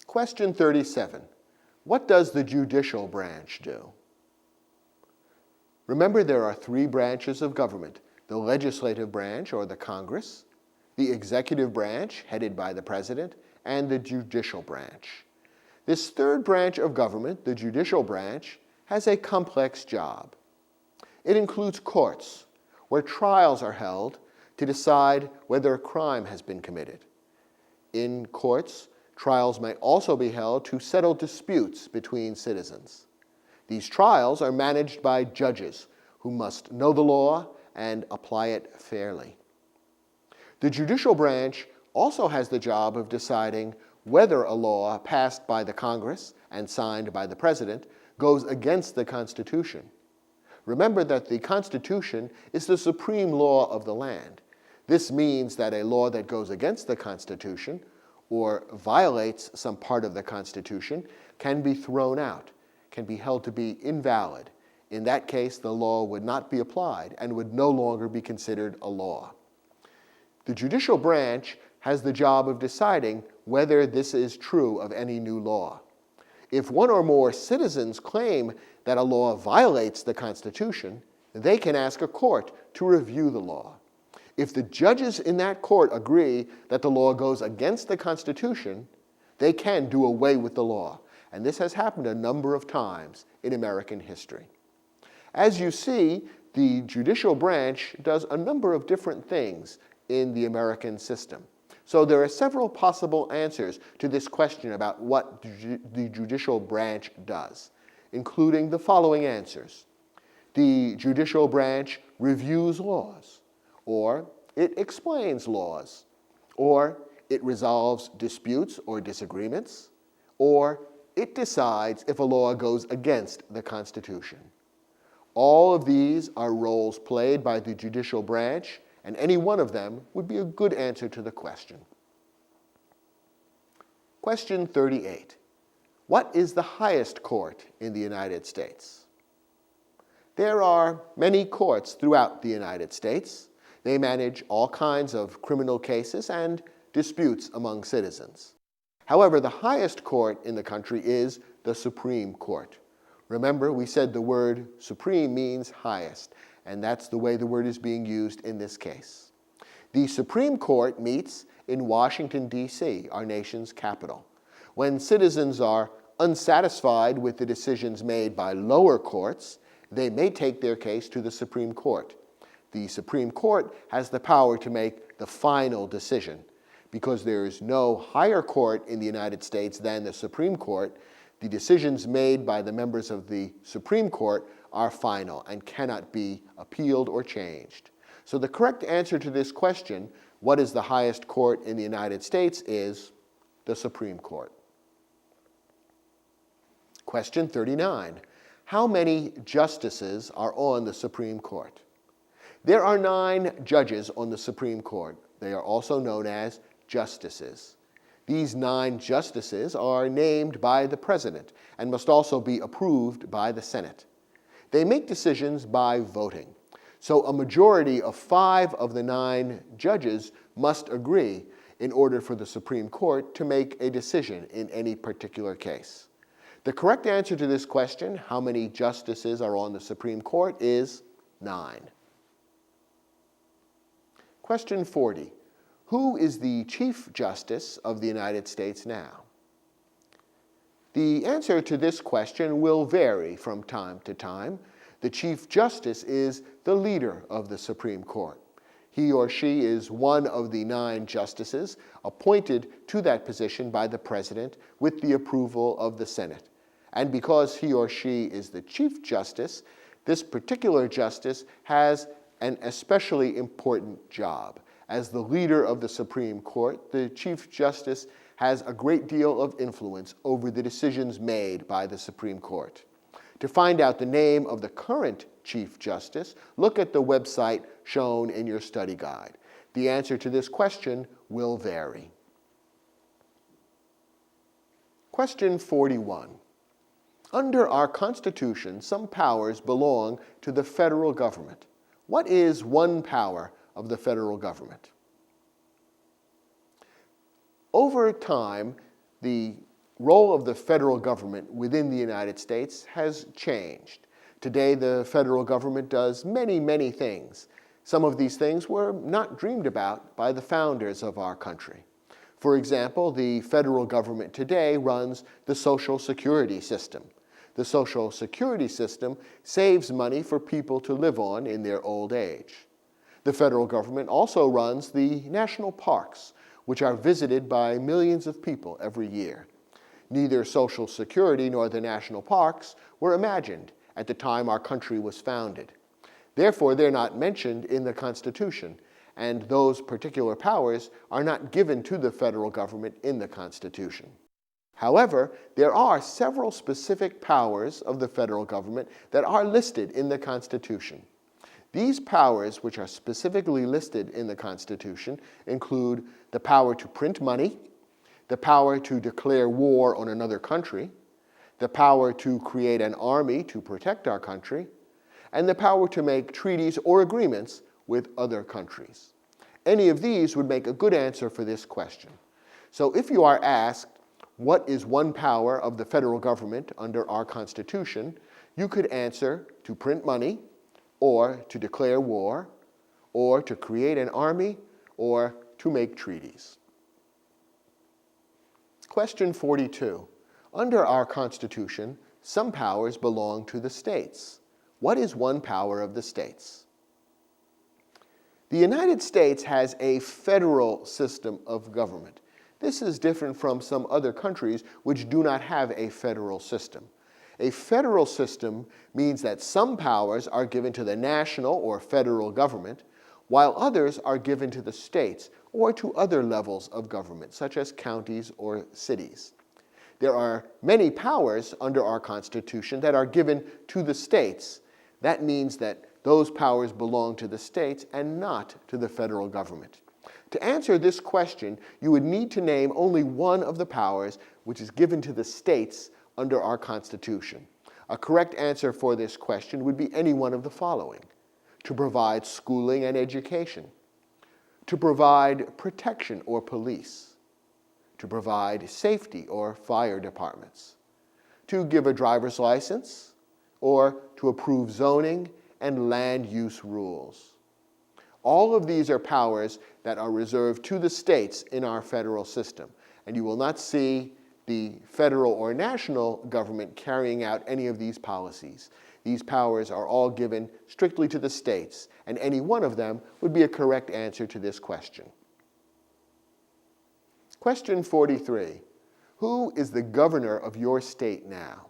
Question 37. What does the judicial branch do? Remember, there are 3 branches of government: the legislative branch, or the Congress, the executive branch, headed by the president, and the judicial branch. This 3rd branch of government, the judicial branch, has a complex job. It includes courts, where trials are held to decide whether a crime has been committed. In courts, trials may also be held to settle disputes between citizens. These trials are managed by judges who must know the law and apply it fairly. The judicial branch also has the job of deciding whether a law passed by the Congress and signed by the President goes against the Constitution. Remember that the Constitution is the supreme law of the land. This means that a law that goes against the Constitution or violates some part of the Constitution can be thrown out, can be held to be invalid. In that case, the law would not be applied and would no longer be considered a law. The judicial branch has the job of deciding whether this is true of any new law. If one or more citizens claim that a law violates the Constitution, they can ask a court to review the law. If the judges in that court agree that the law goes against the Constitution, they can do away with the law. And this has happened a number of times in American history. As you see, the judicial branch does a number of different things in the American system. So there are several possible answers to this question about what the judicial branch does, including the following answers. The judicial branch reviews laws, or it explains laws, or it resolves disputes or disagreements, or it decides if a law goes against the Constitution. All of these are roles played by the judicial branch, and any one of them would be a good answer to the question. Question 38. What is the highest court in the United States? There are many courts throughout the United States. They manage all kinds of criminal cases and disputes among citizens. However, the highest court in the country is the Supreme Court. Remember, we said the word supreme means highest, and that's the way the word is being used in this case. The Supreme Court meets in Washington, D.C., our nation's capital. When citizens are unsatisfied with the decisions made by lower courts, they may take their case to the Supreme Court. The Supreme Court has the power to make the final decision. Because there is no higher court in the United States than the Supreme Court, the decisions made by the members of the Supreme Court are final and cannot be appealed or changed. So the correct answer to this question, what is the highest court in the United States, is the Supreme Court. Question 39. How many justices are on the Supreme Court? There are 9 judges on the Supreme Court. They are also known as justices. These 9 justices are named by the President and must also be approved by the Senate. They make decisions by voting. So a majority of 5 of the 9 judges must agree in order for the Supreme Court to make a decision in any particular case. The correct answer to this question, how many justices are on the Supreme Court, is 9. Question 40. Who is the Chief Justice of the United States now? The answer to this question will vary from time to time. The Chief Justice is the leader of the Supreme Court. He or she is one of the 9 justices appointed to that position by the President with the approval of the Senate. And because he or she is the Chief Justice, this particular justice has an especially important job. As the leader of the Supreme Court, the Chief Justice has a great deal of influence over the decisions made by the Supreme Court. To find out the name of the current Chief Justice, look at the website shown in your study guide. The answer to this question will vary. Question 41. Under our Constitution, some powers belong to the federal government. What is one power of the federal government? Over time, the role of the federal government within the United States has changed. Today, the federal government does many, many things. Some of these things were not dreamed about by the founders of our country. For example, the federal government today runs the Social Security system. The Social Security system saves money for people to live on in their old age. The federal government also runs the national parks, which are visited by millions of people every year. Neither Social Security nor the national parks were imagined at the time our country was founded. Therefore, they're not mentioned in the Constitution, and those particular powers are not given to the federal government in the Constitution. However, there are several specific powers of the federal government that are listed in the Constitution. These powers, which are specifically listed in the Constitution, include the power to print money, the power to declare war on another country, the power to create an army to protect our country, and the power to make treaties or agreements with other countries. Any of these would make a good answer for this question. So if you are asked, what is one power of the federal government under our Constitution, you could answer to print money, or to declare war, or to create an army, or to make treaties. Question 42. Under our Constitution, some powers belong to the states. What is one power of the states? The United States has a federal system of government. This is different from some other countries which do not have a federal system. A federal system means that some powers are given to the national or federal government, while others are given to the states or to other levels of government, such as counties or cities. There are many powers under our Constitution that are given to the states. That means that those powers belong to the states and not to the federal government. To answer this question, you would need to name only one of the powers which is given to the states under our Constitution. A correct answer for this question would be any one of the following: to provide schooling and education, to provide protection or police, to provide safety or fire departments, to give a driver's license, or to approve zoning and land use rules. All of these are powers that are reserved to the states in our federal system, and you will not see the federal or national government carrying out any of these policies. These powers are all given strictly to the states, and any one of them would be a correct answer to this question. Question 43. Who is the governor of your state now?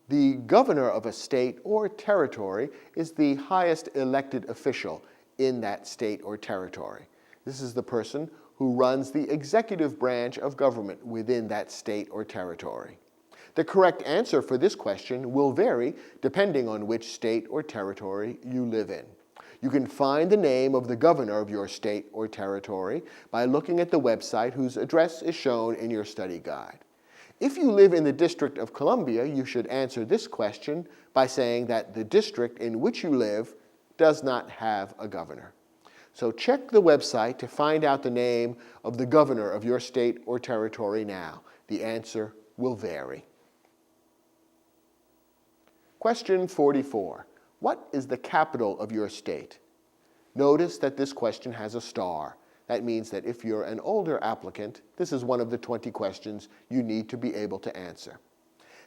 The governor of a state or territory is the highest elected official in that state or territory. This is the person who runs the executive branch of government within that state or territory. The correct answer for this question will vary depending on which state or territory you live in. You can find the name of the governor of your state or territory by looking at the website whose address is shown in your study guide. If you live in the District of Columbia, you should answer this question by saying that the district in which you live does not have a governor. So check the website to find out the name of the governor of your state or territory now. The answer will vary. Question 44. What is the capital of your state? Notice that this question has a star. That means that if you're an older applicant, this is one of the 20 questions you need to be able to answer.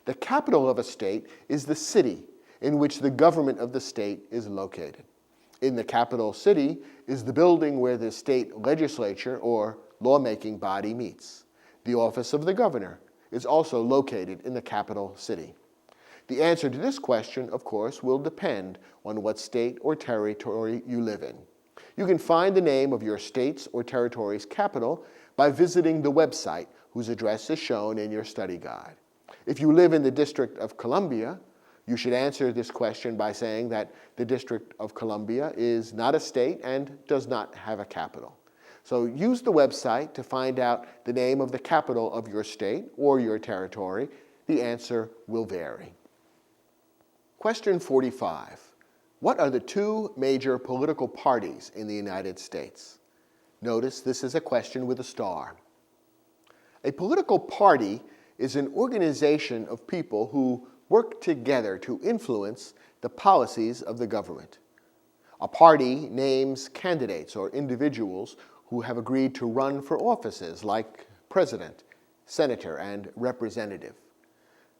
The capital of a state is the city in which the government of the state is located. In the capital city is the building where the state legislature or lawmaking body meets. The office of the governor is also located in the capital city. The answer to this question, of course, will depend on what state or territory you live in. You can find the name of your state's or territory's capital by visiting the website whose address is shown in your study guide. If you live in the District of Columbia, you should answer this question by saying that the District of Columbia is not a state and does not have a capital. So use the website to find out the name of the capital of your state or your territory The answer will vary. Question 45. What are the two major political parties in the United States? Notice this is a question with a star. A political party is an organization of people who work together to influence the policies of the government. A party names candidates or individuals who have agreed to run for offices like president, senator, and representative.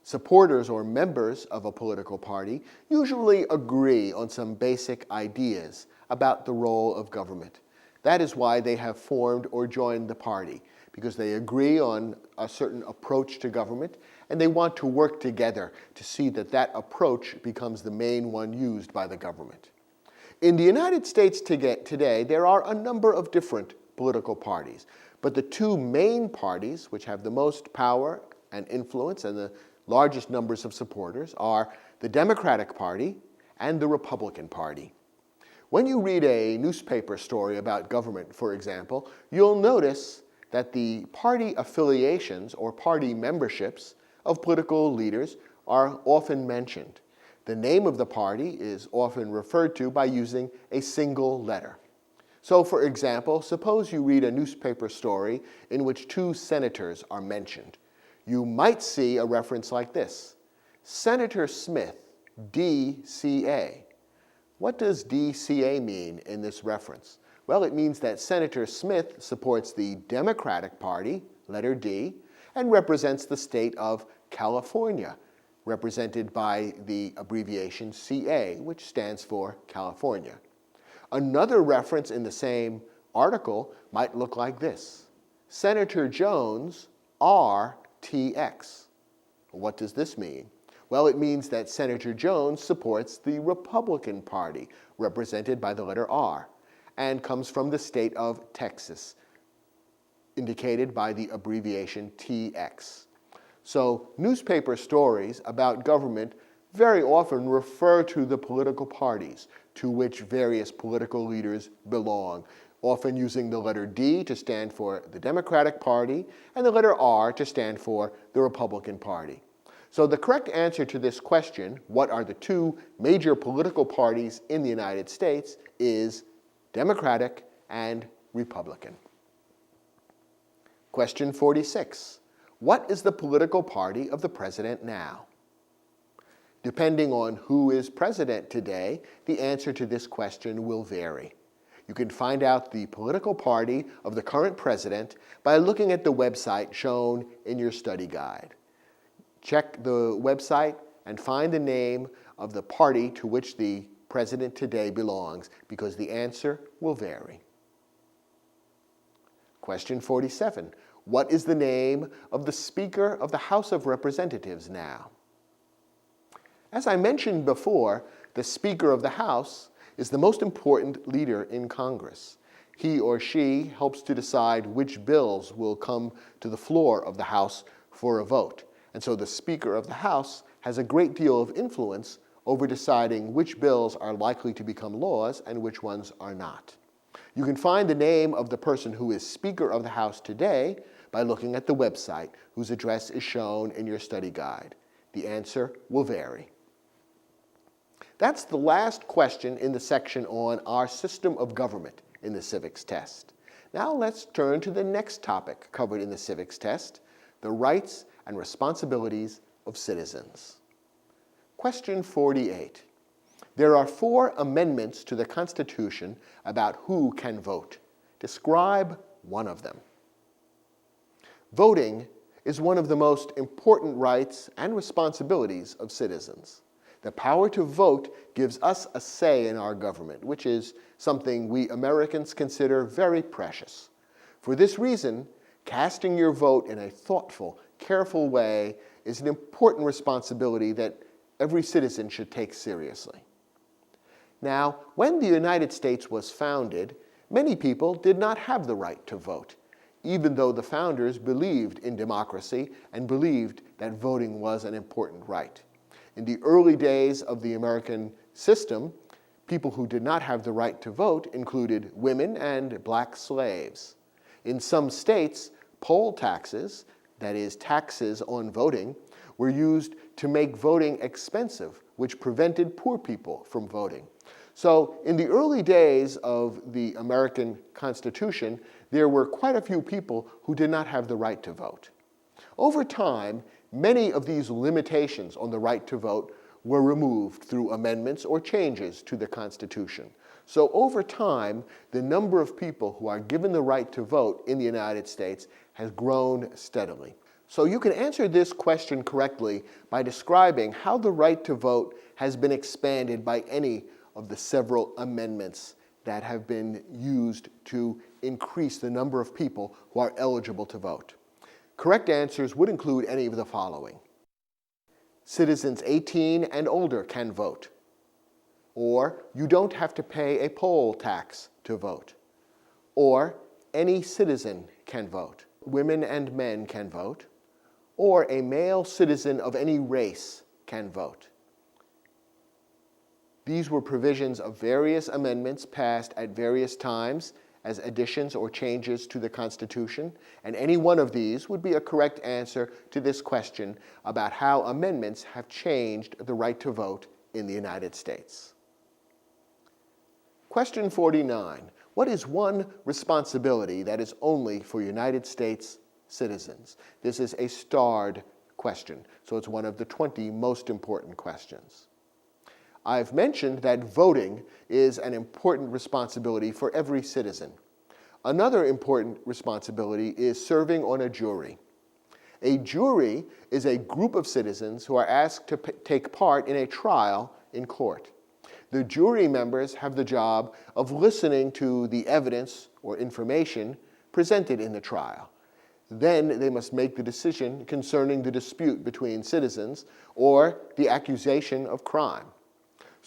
Supporters or members of a political party usually agree on some basic ideas about the role of government. That is why they have formed or joined the party, because they agree on a certain approach to government, and they want to work together to see that that approach becomes the main one used by the government. In the United States today, there are a number of different political parties, but the two main parties, which have the most power and influence and the largest numbers of supporters, are the Democratic Party and the Republican Party. When you read a newspaper story about government, for example, you'll notice that the party affiliations or party memberships of political leaders are often mentioned. The name of the party is often referred to by using a single letter. So, for example, suppose you read a newspaper story in which two senators are mentioned. You might see a reference like this: Senator Smith, DCA. What does DCA mean in this reference? Well, it means that Senator Smith supports the Democratic Party, letter D, and represents the state of California, represented by the abbreviation CA, which stands for California. Another reference in the same article might look like this: Senator Jones, RTX. What does this mean? Well, it means that Senator Jones supports the Republican Party, represented by the letter R, and comes from the state of Texas, indicated by the abbreviation TX. So, newspaper stories about government very often refer to the political parties to which various political leaders belong, often using the letter D to stand for the Democratic Party and the letter R to stand for the Republican Party. So the correct answer to this question, what are the two major political parties in the United States, is Democratic and Republican. Question 46. What is the political party of the president now? Depending on who is president today, the answer to this question will vary. You can find out the political party of the current president by looking at the website shown in your study guide. Check the website and find the name of the party to which the president today belongs, because the answer will vary. Question 47. What is the name of the Speaker of the House of Representatives now? As I mentioned before, the Speaker of the House is the most important leader in Congress. He or she helps to decide which bills will come to the floor of the House for a vote. And so the Speaker of the House has a great deal of influence over deciding which bills are likely to become laws and which ones are not. You can find the name of the person who is Speaker of the House today by looking at the website, whose address is shown in your study guide. The answer will vary. That's the last question in the section on our system of government in the civics test. Now let's turn to the next topic covered in the civics test, the rights and responsibilities of citizens. Question 48. There are 4 amendments to the Constitution about who can vote. Describe one of them. Voting is one of the most important rights and responsibilities of citizens. The power to vote gives us a say in our government, which is something we Americans consider very precious. For this reason, casting your vote in a thoughtful, careful way is an important responsibility that every citizen should take seriously. Now, when the United States was founded, many people did not have the right to vote, even though the founders believed in democracy and believed that voting was an important right. In the early days of the American system, people who did not have the right to vote included women and black slaves. In some states, poll taxes, that is, taxes on voting, were used to make voting expensive, which prevented poor people from voting. So in the early days of the American Constitution, there were quite a few people who did not have the right to vote. Over time, many of these limitations on the right to vote were removed through amendments or changes to the Constitution. So over time, the number of people who are given the right to vote in the United States has grown steadily. So you can answer this question correctly by describing how the right to vote has been expanded by any of the several amendments that have been used to increase the number of people who are eligible to vote. Correct answers would include any of the following. Citizens 18 and older can vote. Or you don't have to pay a poll tax to vote. Or any citizen can vote. Women and men can vote. Or a male citizen of any race can vote. These were provisions of various amendments passed at various times as additions or changes to the Constitution, and any one of these would be a correct answer to this question about how amendments have changed the right to vote in the United States. Question 49. What is one responsibility that is only for United States citizens? This is a starred question, so it's one of the 20 most important questions. I've mentioned that voting is an important responsibility for every citizen. Another important responsibility is serving on a jury. A jury is a group of citizens who are asked to take part in a trial in court. The jury members have the job of listening to the evidence or information presented in the trial. Then they must make the decision concerning the dispute between citizens or the accusation of crime.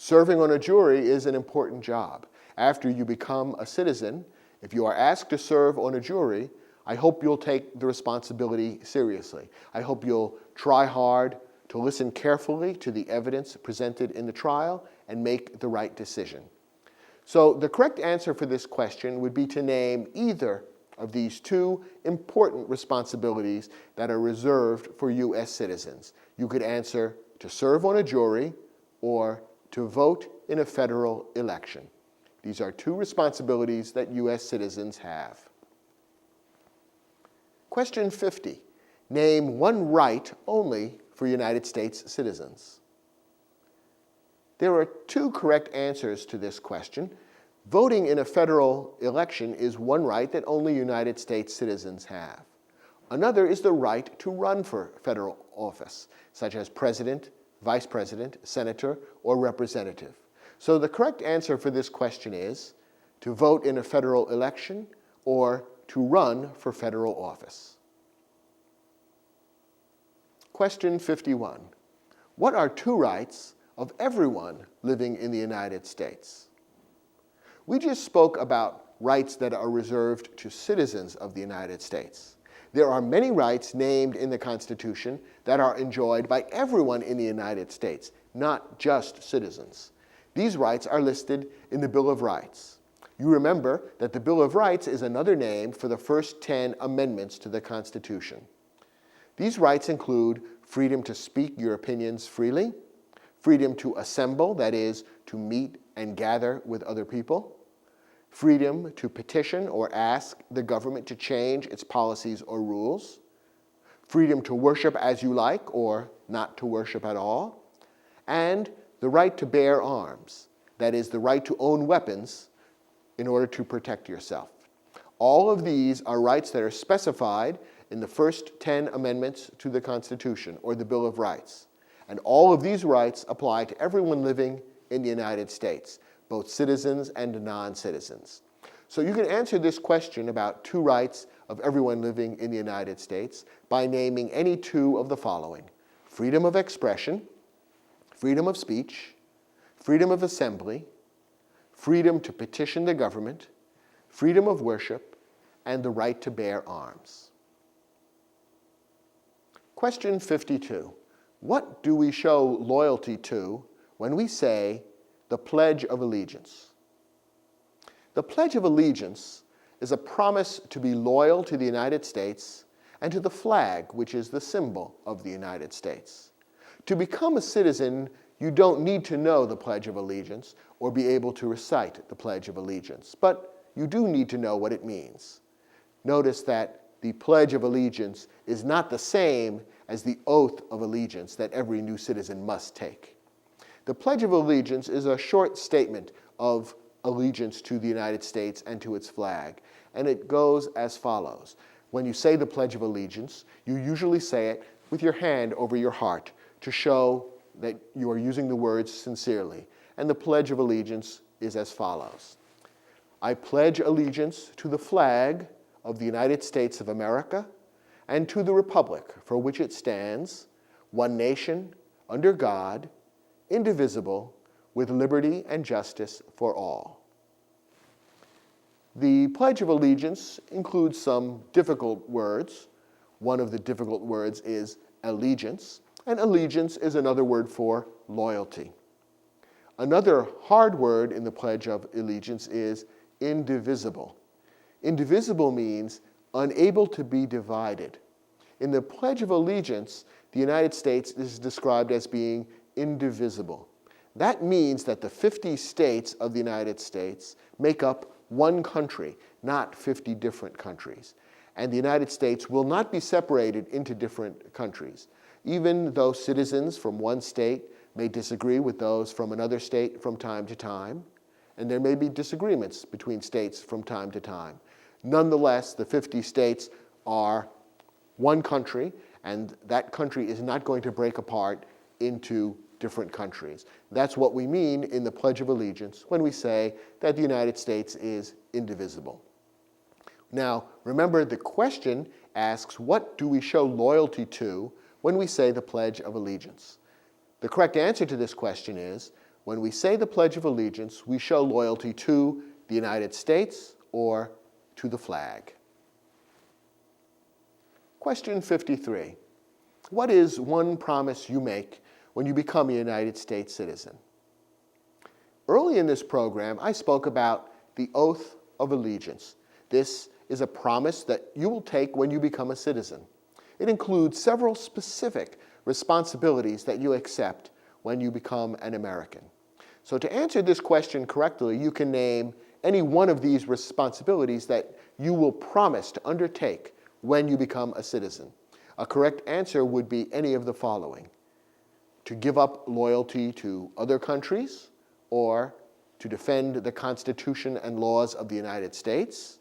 Serving on a jury is an important job. After you become a citizen, if you are asked to serve on a jury, I hope you'll take the responsibility seriously. I hope you'll try hard to listen carefully to the evidence presented in the trial and make the right decision. So the correct answer for this question would be to name either of these two important responsibilities that are reserved for U.S. citizens. You could answer to serve on a jury or to vote in a federal election. These are two responsibilities that U.S. citizens have. Question 50. Name one right only for United States citizens. There are two correct answers to this question. Voting in a federal election is one right that only United States citizens have. Another is the right to run for federal office, such as president, vice president, senator, or representative. So the correct answer for this question is to vote in a federal election or to run for federal office. Question 51. What are two rights of everyone living in the United States? We just spoke about rights that are reserved to citizens of the United States. There are many rights named in the Constitution that are enjoyed by everyone in the United States, not just citizens. These rights are listed in the Bill of Rights. You remember that the Bill of Rights is another name for the first 10 amendments to the Constitution. These rights include freedom to speak your opinions freely, freedom to assemble, that is, to meet and gather with other people, freedom to petition or ask the government to change its policies or rules, freedom to worship as you like or not to worship at all, and the right to bear arms, that is, the right to own weapons in order to protect yourself. All of these are rights that are specified in the first 10 amendments to the Constitution, or the Bill of Rights. And all of these rights apply to everyone living in the United States, both citizens and non-citizens. So you can answer this question about two rights of everyone living in the United States by naming any two of the following: freedom of expression, freedom of speech, freedom of assembly, freedom to petition the government, freedom of worship, and the right to bear arms. Question 52. What do we show loyalty to when we say the Pledge of Allegiance? The Pledge of Allegiance is a promise to be loyal to the United States and to the flag, which is the symbol of the United States. To become a citizen, you don't need to know the Pledge of Allegiance or be able to recite the Pledge of Allegiance, but you do need to know what it means. Notice that the Pledge of Allegiance is not the same as the oath of allegiance that every new citizen must take. The Pledge of Allegiance is a short statement of allegiance to the United States and to its flag, and it goes as follows. When you say the Pledge of Allegiance, you usually say it with your hand over your heart to show that you are using the words sincerely. And the Pledge of Allegiance is as follows. I pledge allegiance to the flag of the United States of America and to the republic for which it stands, one nation, under God, indivisible, with liberty and justice for all. The Pledge of Allegiance includes some difficult words. One of the difficult words is allegiance, and allegiance is another word for loyalty. Another hard word in the Pledge of Allegiance is indivisible. Indivisible means unable to be divided. In the Pledge of Allegiance, the United States is described as being indivisible. That means that the 50 states of the United States make up one country, not 50 different countries. And the United States will not be separated into different countries. Even though citizens from one state may disagree with those from another state from time to time, and there may be disagreements between states from time to time. Nonetheless, the 50 states are one country, and that country is not going to break apart into different countries. That's what we mean in the Pledge of Allegiance when we say that the United States is indivisible. Now, remember the question asks, what do we show loyalty to when we say the Pledge of Allegiance? The correct answer to this question is, when we say the Pledge of Allegiance, we show loyalty to the United States or to the flag. Question 53. What is one promise you make when you become a United States citizen? Early in this program, I spoke about the oath of allegiance. This is a promise that you will take when you become a citizen. It includes several specific responsibilities that you accept when you become an American. So to answer this question correctly, you can name any one of these responsibilities that you will promise to undertake when you become a citizen. A correct answer would be any of the following: to give up loyalty to other countries, or to defend the Constitution and laws of the United States,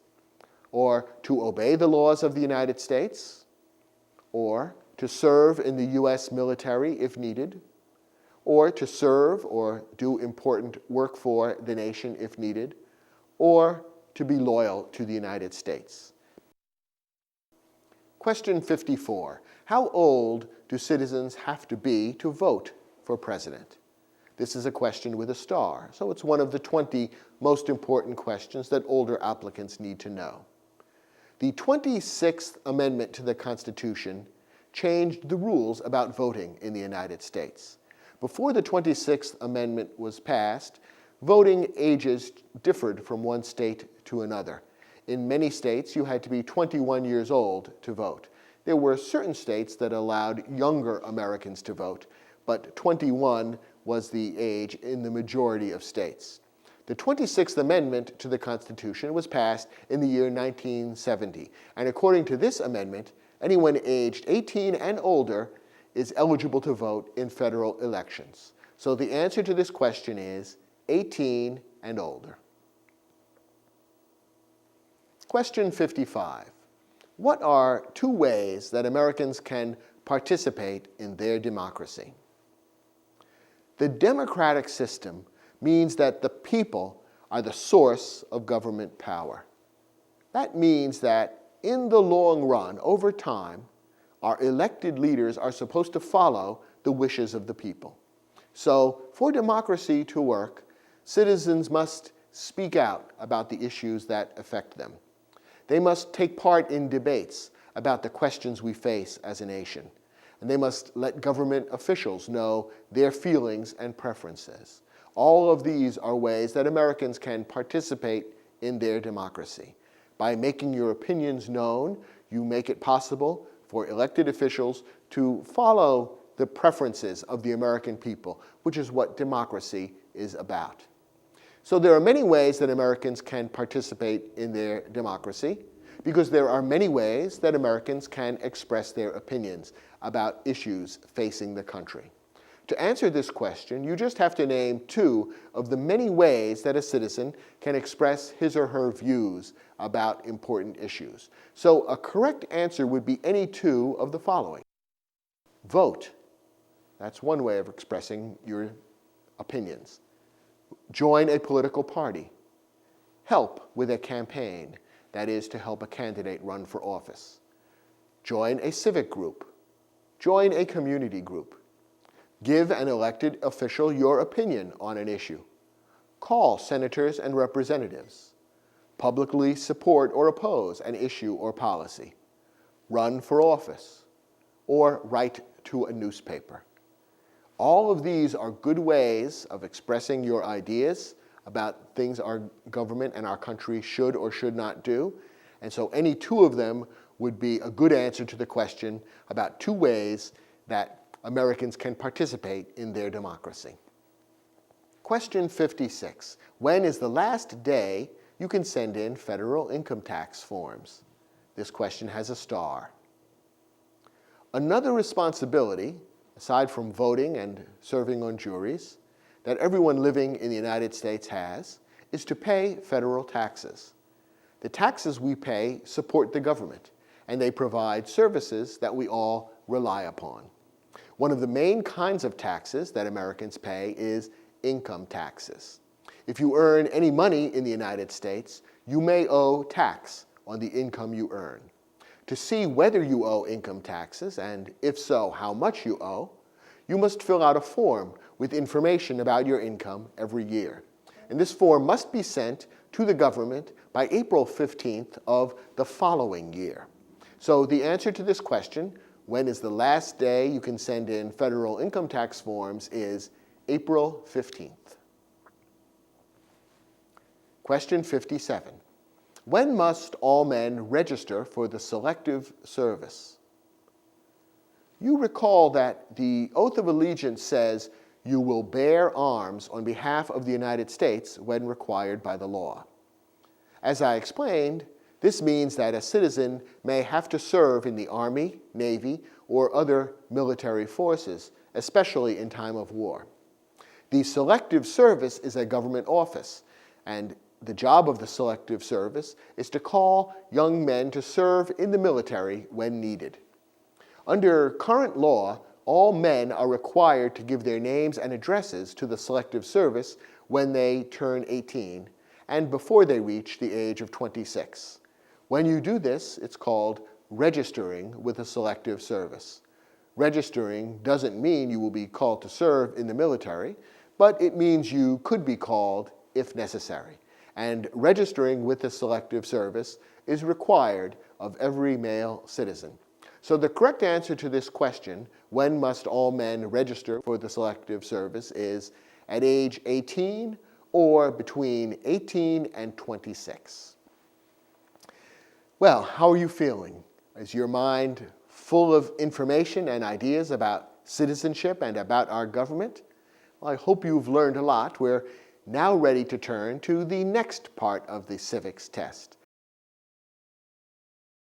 or to obey the laws of the United States, or to serve in the U.S. military if needed, or to serve or do important work for the nation if needed, or to be loyal to the United States. Question 54. How old do citizens have to be to vote for president? This is a question with a star, so it's one of the 20 most important questions that older applicants need to know. The 26th Amendment to the Constitution changed the rules about voting in the United States. Before the 26th Amendment was passed, voting ages differed from one state to another. In many states, you had to be 21 years old to vote. There were certain states that allowed younger Americans to vote, but 21 was the age in the majority of states. The 26th Amendment to the Constitution was passed in the year 1970, and according to this amendment, anyone aged 18 and older is eligible to vote in federal elections. So the answer to this question is 18 and older. Question 55. What are two ways that Americans can participate in their democracy? The democratic system means that the people are the source of government power. That means that in the long run, over time, our elected leaders are supposed to follow the wishes of the people. So for democracy to work, citizens must speak out about the issues that affect them. They must take part in debates about the questions we face as a nation. And they must let government officials know their feelings and preferences. All of these are ways that Americans can participate in their democracy. By making your opinions known, you make it possible for elected officials to follow the preferences of the American people, which is what democracy is about. So there are many ways that Americans can participate in their democracy, because there are many ways that Americans can express their opinions about issues facing the country. To answer this question, you just have to name two of the many ways that a citizen can express his or her views about important issues. So a correct answer would be any two of the following. Vote. That's one way of expressing your opinions. Join a political party. Help with a campaign, that is, to help a candidate run for office. Join a civic group. Join a community group. Give an elected official your opinion on an issue. Call senators and representatives. Publicly support or oppose an issue or policy. Run for office. Or write to a newspaper. All of these are good ways of expressing your ideas about things our government and our country should or should not do. And so any two of them would be a good answer to the question about two ways that Americans can participate in their democracy. Question 56. When is the last day you can send in federal income tax forms? This question has a star. Another responsibility, aside from voting and serving on juries, that everyone living in the United States has is to pay federal taxes. The taxes we pay support the government, and they provide services that we all rely upon. One of the main kinds of taxes that Americans pay is income taxes. If you earn any money in the United States, you may owe tax on the income you earn. To see whether you owe income taxes, and if so, how much you owe, you must fill out a form with information about your income every year. And this form must be sent to the government by April 15th of the following year. So the answer to this question, when is the last day you can send in federal income tax forms, is April 15th. Question 57. When must all men register for the Selective Service? You recall that the Oath of Allegiance says you will bear arms on behalf of the United States when required by the law. As I explained, this means that a citizen may have to serve in the Army, Navy, or other military forces, especially in time of war. The Selective Service is a government office, and the job of the Selective Service is to call young men to serve in the military when needed. Under current law, all men are required to give their names and addresses to the Selective Service when they turn 18 and before they reach the age of 26. When you do this, it's called registering with the Selective Service. Registering doesn't mean you will be called to serve in the military, but it means you could be called if necessary. And registering with the Selective Service is required of every male citizen. So the correct answer to this question, when must all men register for the Selective Service, is at age 18 or between 18 and 26. Well, how are you feeling? Is your mind full of information and ideas about citizenship and about our government? Well, I hope you've learned a lot. We're now ready to turn to the next part of the civics test.